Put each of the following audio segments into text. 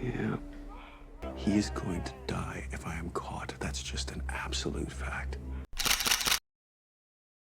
Yeah. He is going to die if I am caught. That's just an absolute fact.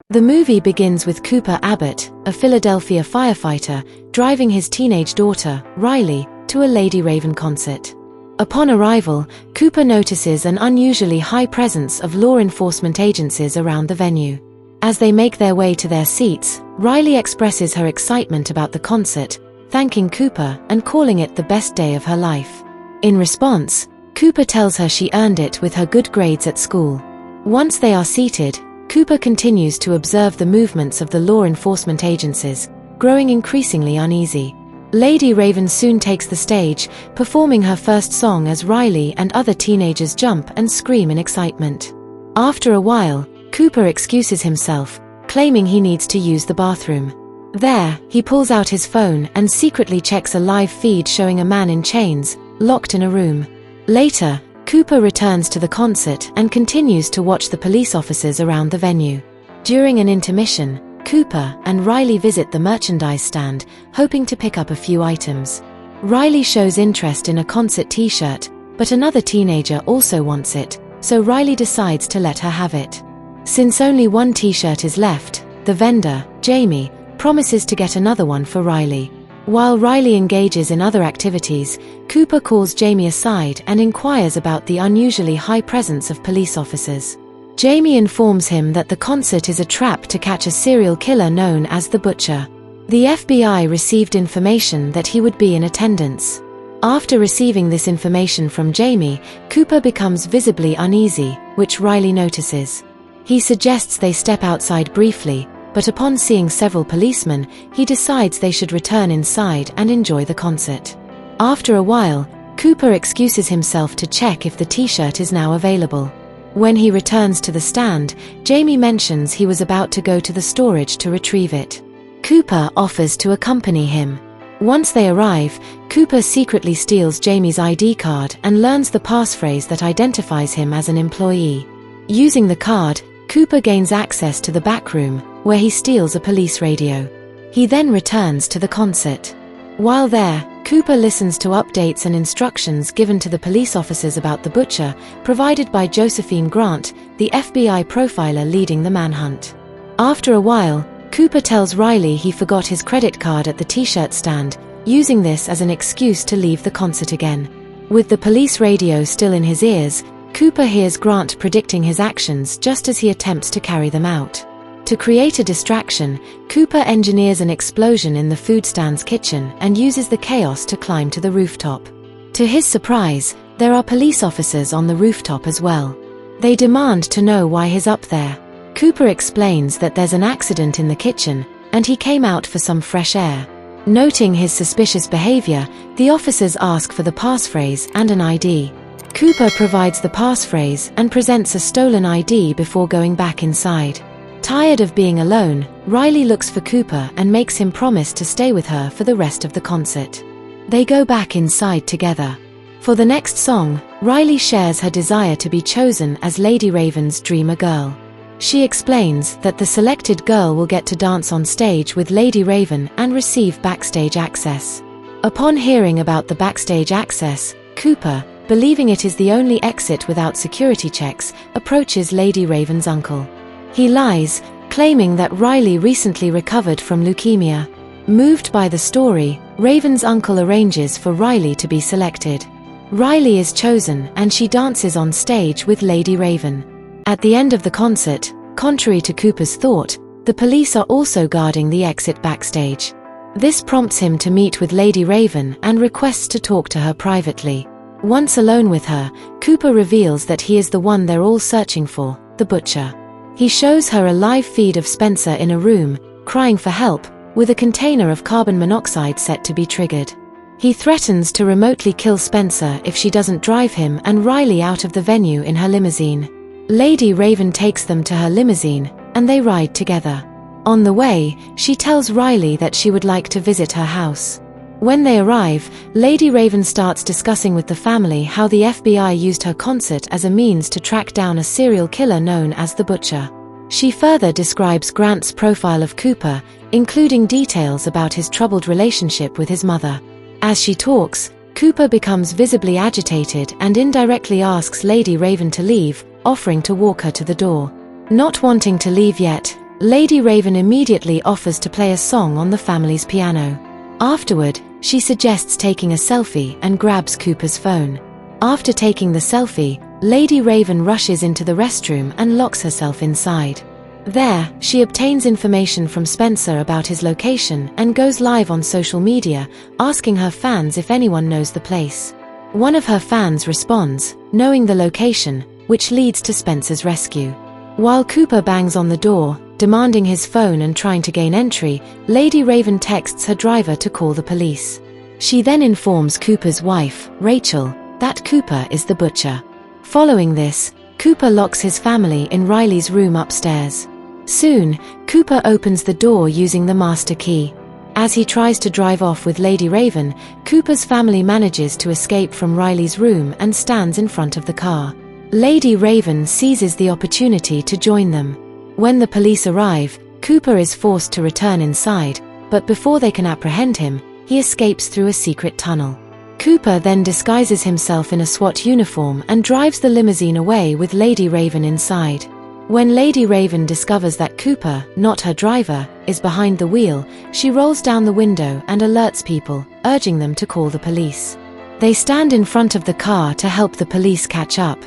The movie begins with Cooper Abbott, a Philadelphia firefighter, driving his teenage daughter, Riley, to a Lady Raven concert. Upon arrival, Cooper notices an unusually high presence of law enforcement agencies around the venue. As they make their way to their seats, Riley expresses her excitement about the concert, thanking Cooper and calling it the best day of her life. In response, Cooper tells her she earned it with her good grades at school. Once they are seated, Cooper continues to observe the movements of the law enforcement agencies, growing increasingly uneasy. Lady Raven soon takes the stage, performing her first song as Riley and other teenagers jump and scream in excitement. After a while, Cooper excuses himself, claiming he needs to use the bathroom. There, he pulls out his phone and secretly checks a live feed showing a man in chains, locked in a room. Later, Cooper returns to the concert and continues to watch the police officers around the venue. During an intermission, Cooper and Riley visit the merchandise stand, hoping to pick up a few items. Riley shows interest in a concert t-shirt, but another teenager also wants it, so Riley decides to let her have it. Since only one t-shirt is left, the vendor, Jamie, promises to get another one for Riley. While Riley engages in other activities, Cooper calls Jamie aside and inquires about the unusually high presence of police officers. Jamie informs him that the concert is a trap to catch a serial killer known as the Butcher. The FBI received information that he would be in attendance. After receiving this information from Jamie, Cooper becomes visibly uneasy, which Riley notices. He suggests they step outside briefly, but upon seeing several policemen, he decides they should return inside and enjoy the concert. After a while, Cooper excuses himself to check if the t-shirt is now available. When he returns to the stand, Jamie mentions he was about to go to the storage to retrieve it. Cooper offers to accompany him. Once they arrive, Cooper secretly steals Jamie's ID card and learns the passphrase that identifies him as an employee. Using the card, Cooper gains access to the back room, where he steals a police radio. He then returns to the concert. While there, Cooper listens to updates and instructions given to the police officers about the Butcher, provided by Josephine Grant, the FBI profiler leading the manhunt. After a while, Cooper tells Riley he forgot his credit card at the t-shirt stand, using this as an excuse to leave the concert again. With the police radio still in his ears, Cooper hears Grant predicting his actions just as he attempts to carry them out. To create a distraction, Cooper engineers an explosion in the food stand's kitchen and uses the chaos to climb to the rooftop. To his surprise, there are police officers on the rooftop as well. They demand to know why he's up there. Cooper explains that there's an accident in the kitchen, and he came out for some fresh air. Noting his suspicious behavior, the officers ask for the passphrase and an ID. Cooper provides the passphrase and presents a stolen ID before going back inside. Tired of being alone, Riley looks for Cooper and makes him promise to stay with her for the rest of the concert. They go back inside together. For the next song, Riley shares her desire to be chosen as Lady Raven's Dreamer Girl. She explains that the selected girl will get to dance on stage with Lady Raven and receive backstage access. Upon hearing about the backstage access, Cooper, believing it is the only exit without security checks, approaches Lady Raven's uncle. He lies, claiming that Riley recently recovered from leukemia. Moved by the story, Raven's uncle arranges for Riley to be selected. Riley is chosen and she dances on stage with Lady Raven. At the end of the concert, contrary to Cooper's thought, the police are also guarding the exit backstage. This prompts him to meet with Lady Raven and requests to talk to her privately. Once alone with her, Cooper reveals that he is the one they're all searching for, the Butcher. He shows her a live feed of Spencer in a room, crying for help, with a container of carbon monoxide set to be triggered. He threatens to remotely kill Spencer if she doesn't drive him and Riley out of the venue in her limousine. Lady Raven takes them to her limousine, and they ride together. On the way, she tells Riley that she would like to visit her house. When they arrive, Lady Raven starts discussing with the family how the FBI used her concert as a means to track down a serial killer known as the Butcher. She further describes Grant's profile of Cooper, including details about his troubled relationship with his mother. As she talks, Cooper becomes visibly agitated and indirectly asks Lady Raven to leave, offering to walk her to the door. Not wanting to leave yet, Lady Raven immediately offers to play a song on the family's piano. Afterward, she suggests taking a selfie and grabs Cooper's phone. After taking the selfie, Lady Raven rushes into the restroom and locks herself inside. There, she obtains information from Spencer about his location and goes live on social media, asking her fans if anyone knows the place. One of her fans responds, knowing the location, which leads to Spencer's rescue. While Cooper bangs on the door, demanding his phone and trying to gain entry, Lady Raven texts her driver to call the police. She then informs Cooper's wife, Rachel, that Cooper is the butcher. Following this, Cooper locks his family in Riley's room upstairs. Soon, Cooper opens the door using the master key. As he tries to drive off with Lady Raven, Cooper's family manages to escape from Riley's room and stands in front of the car. Lady Raven seizes the opportunity to join them. When the police arrive, Cooper is forced to return inside, but before they can apprehend him, he escapes through a secret tunnel. Cooper then disguises himself in a SWAT uniform and drives the limousine away with Lady Raven inside. When Lady Raven discovers that Cooper, not her driver, is behind the wheel, she rolls down the window and alerts people, urging them to call the police. They stand in front of the car to help the police catch up.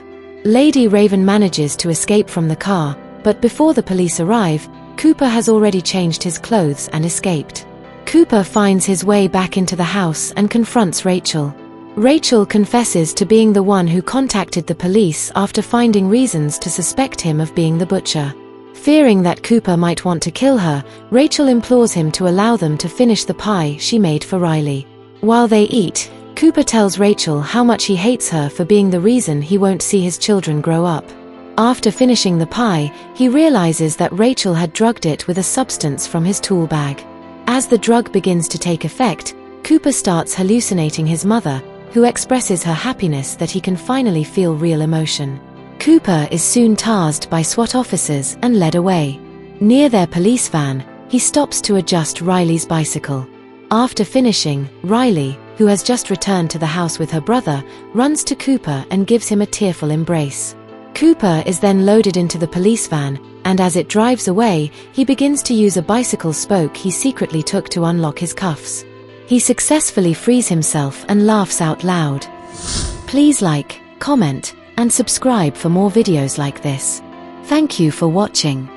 Lady Raven manages to escape from the car, but before the police arrive, Cooper has already changed his clothes and escaped. Cooper finds his way back into the house and confronts Rachel. Rachel confesses to being the one who contacted the police after finding reasons to suspect him of being the butcher. Fearing that Cooper might want to kill her, Rachel implores him to allow them to finish the pie she made for Riley. While they eat, Cooper tells Rachel how much he hates her for being the reason he won't see his children grow up. After finishing the pie, he realizes that Rachel had drugged it with a substance from his tool bag. As the drug begins to take effect, Cooper starts hallucinating his mother, who expresses her happiness that he can finally feel real emotion. Cooper is soon tasked by SWAT officers and led away. Near their police van, he stops to adjust Riley's bicycle. After finishing, Riley, who has just returned to the house with her brother, runs to Cooper and gives him a tearful embrace. Cooper is then loaded into the police van, and as it drives away, he begins to use a bicycle spoke he secretly took to unlock his cuffs. He successfully frees himself and laughs out loud. Please like, comment, and subscribe for more videos like this. Thank you for watching.